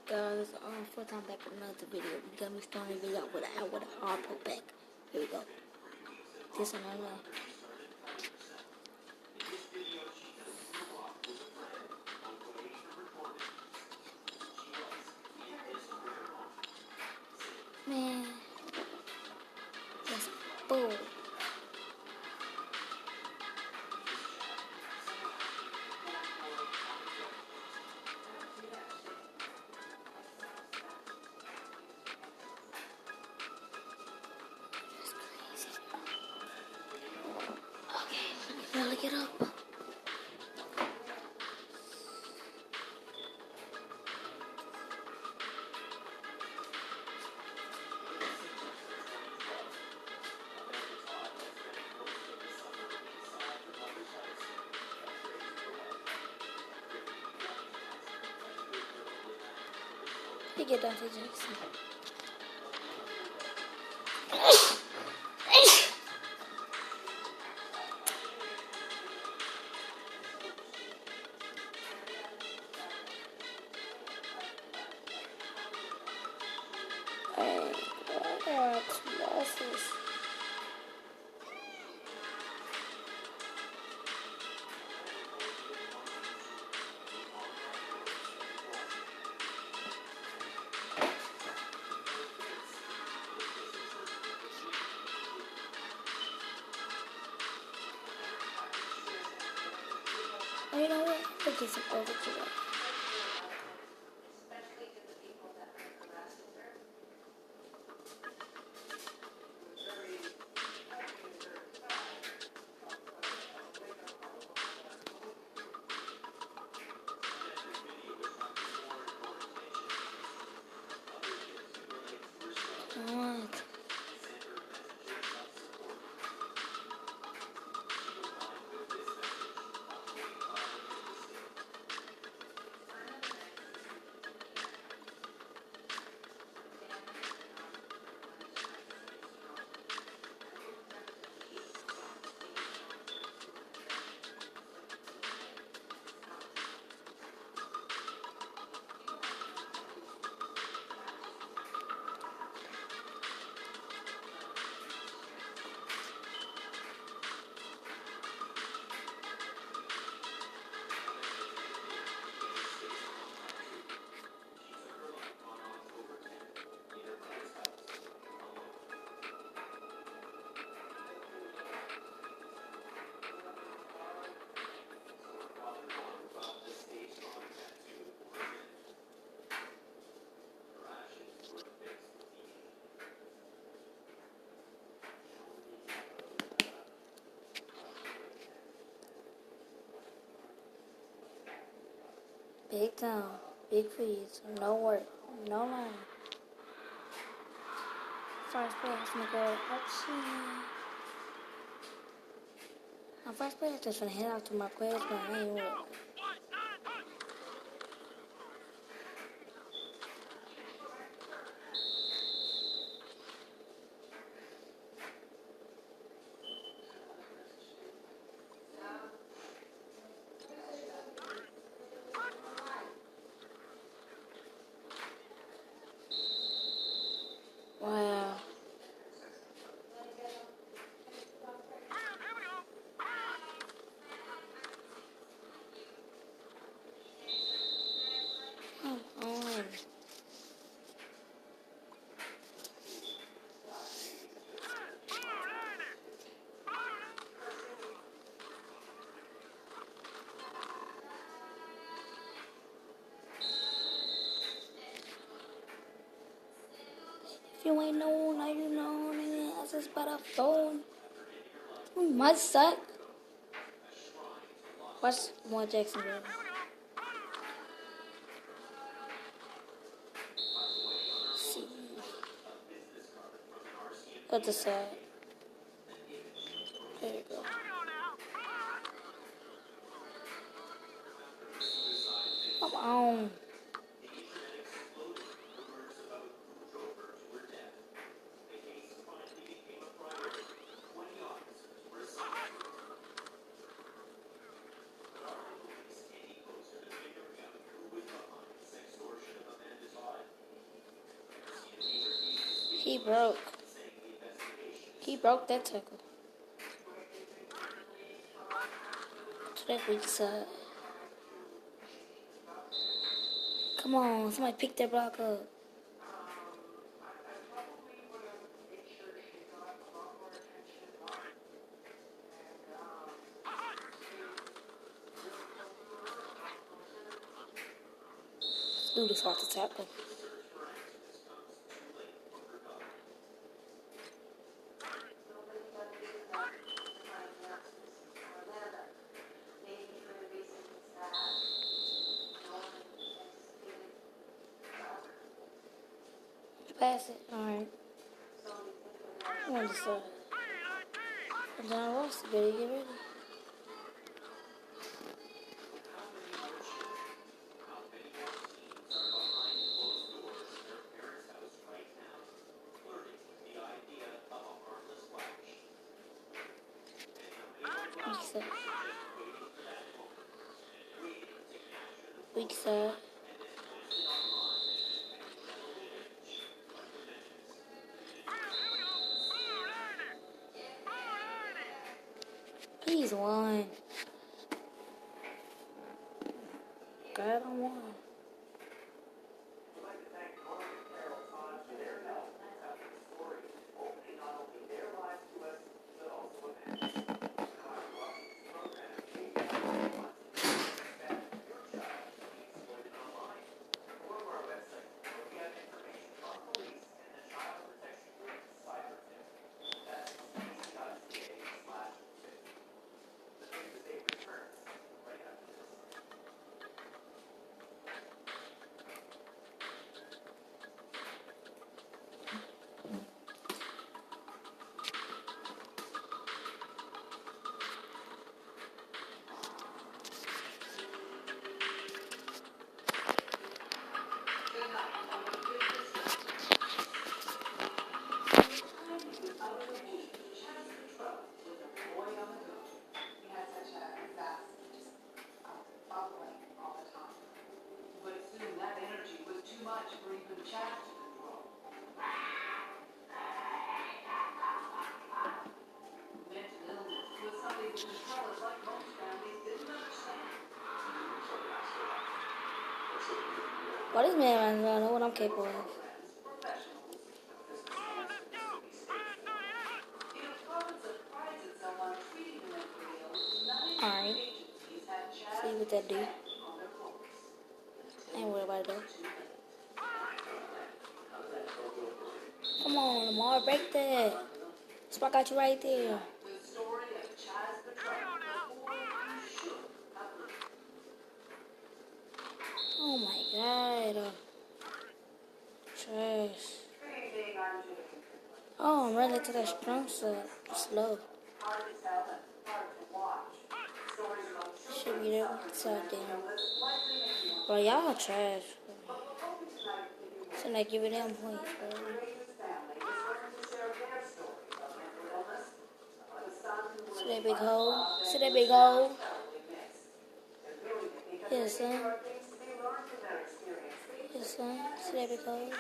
Guys, this is our first time back with another video. We got me starting a video with an Apple pack. Here we go. This another. Man, that's bull. Really get up. You get Dante Jackson. Hey, I got 2 losses. Oh, you know what? I'll get some overkill. What? Big town, big fees, no work, no line. First place, nigga. My first place, just gonna head out to my place, but I ain't work. Wow. Come on. If you ain't know, now you know, nigga. That's just by the phone. You must suck. Watch more Jacksonville. See. Other side. There you go. Come on. He broke. He broke that tackle. To that weak side. Come on, somebody pick that block up. Dude is hard to tackle. Pass it. Alright. On the side. John Ross, better get ready. Weak side. Weak side. Please, one. God, I won. Why this man I know what I'm capable of? Alright. See what that do. Ain't worried about it though. Come on, Lamar, break that. Spot got you right there. Oh my god. Trash. Oh, I'm running to that strong side. Slow. Should be there. Side damn. Bro, y'all trash. Should not give it them points, bro. See that big hole? See that big hole? Yeah, son. Yeah, son. See that big hole?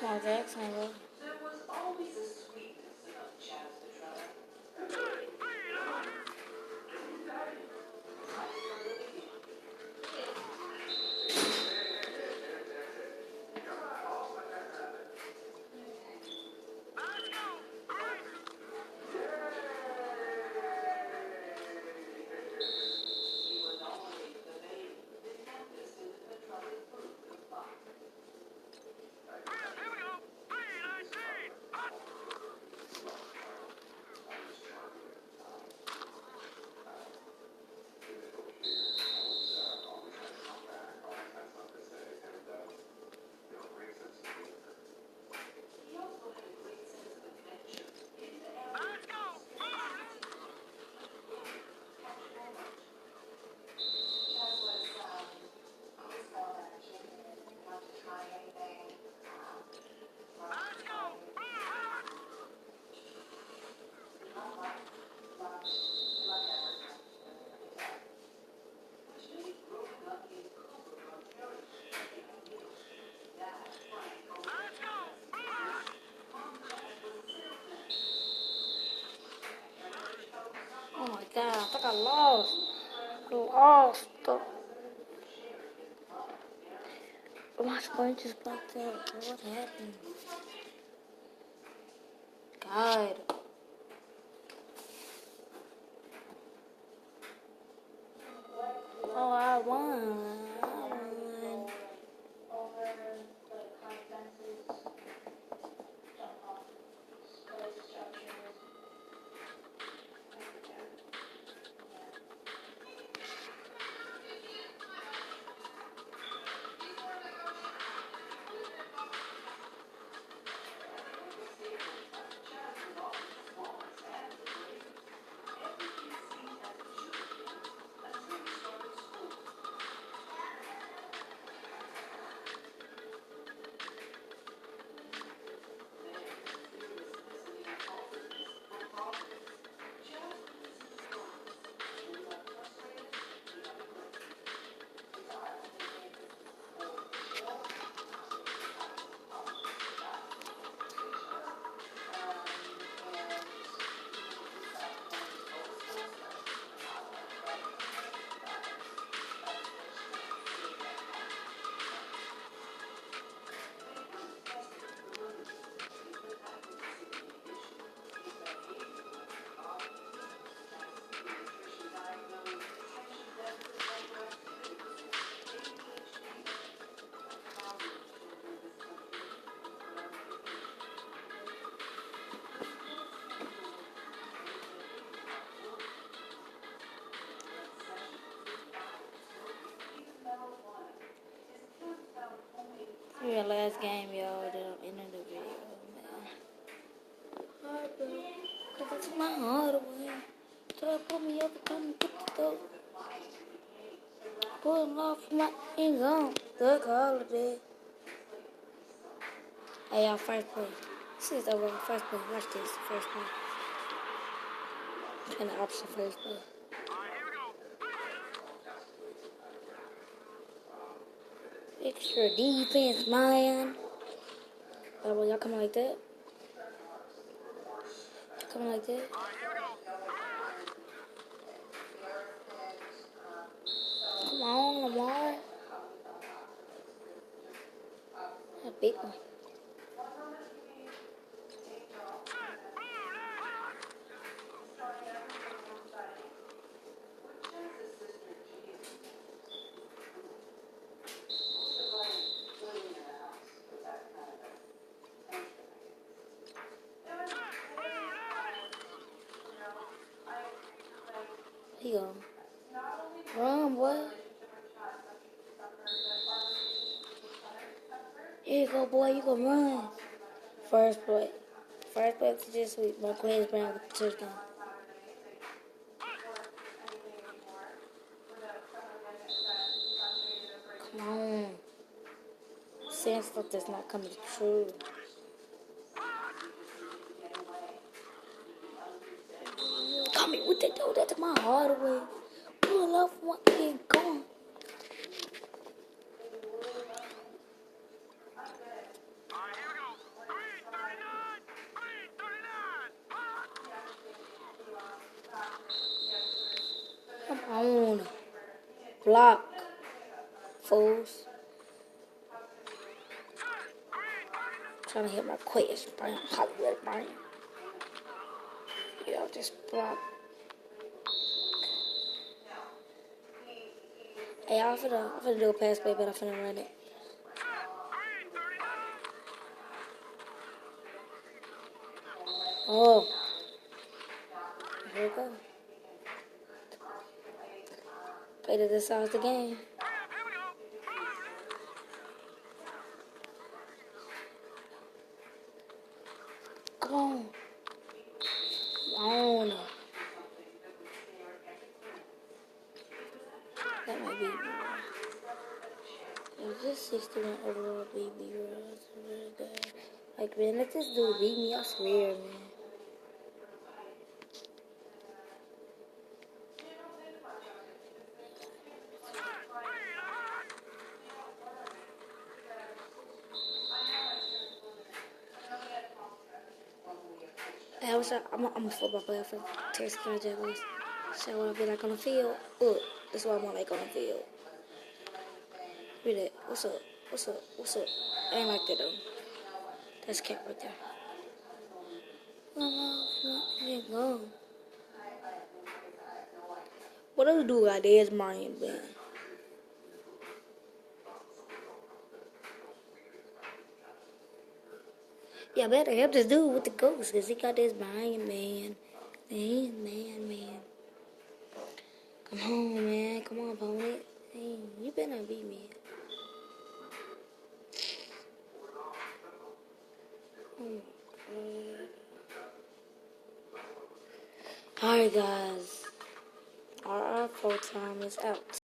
Come on, Jackson, bro. I lost. I lost. My screen just blacked out. What happened? God. Oh, I won. Your last game, y'all. Then I'm ending the video, man. Hard, bro. Cause I took my heart away. So I put me up and come and get the dope. Pulling off my income. Thug holiday. Hey, y'all, first play. This is over. First play. Watch this. First play. And the option first play. Extra defense, man. Oh, y'all coming like that? Coming like that? Come on, Lamar. A big one. Here you go. Run, boy. Here you go, boy. You gonna run. First play. First play to this week. Marquez Brown with the touchdown. Come on. Saying stuff that's not coming true. Coming with that dude. That took my heart away. Pull off one and gone. Come on. Block. Fools. Trying to hit my quiz, Brian. Hollywood, Brian. Yeah, just block. Hey, I'm finna do a pass play, but I'm finna run it. Oh. Here we go. Play to decide the game. Come on. Come on. That might be. Is this 61 overall BB? Like, man, let this dude beat me. I swear, man. Hey, I'm a football player for Texas Jaguars. So what I feel like on the field. Look, that's what I'm like on the field. Read it. What's up? What's up? What's up? I ain't like that though. That's cat right there. Go. What do we do out there is mine, man. Yeah, I better help this dude with the ghost, because he got this behind, man. Man. Come on, man. Come on, opponent. Hey, you better not beat me. Alright, guys. Our full time is out.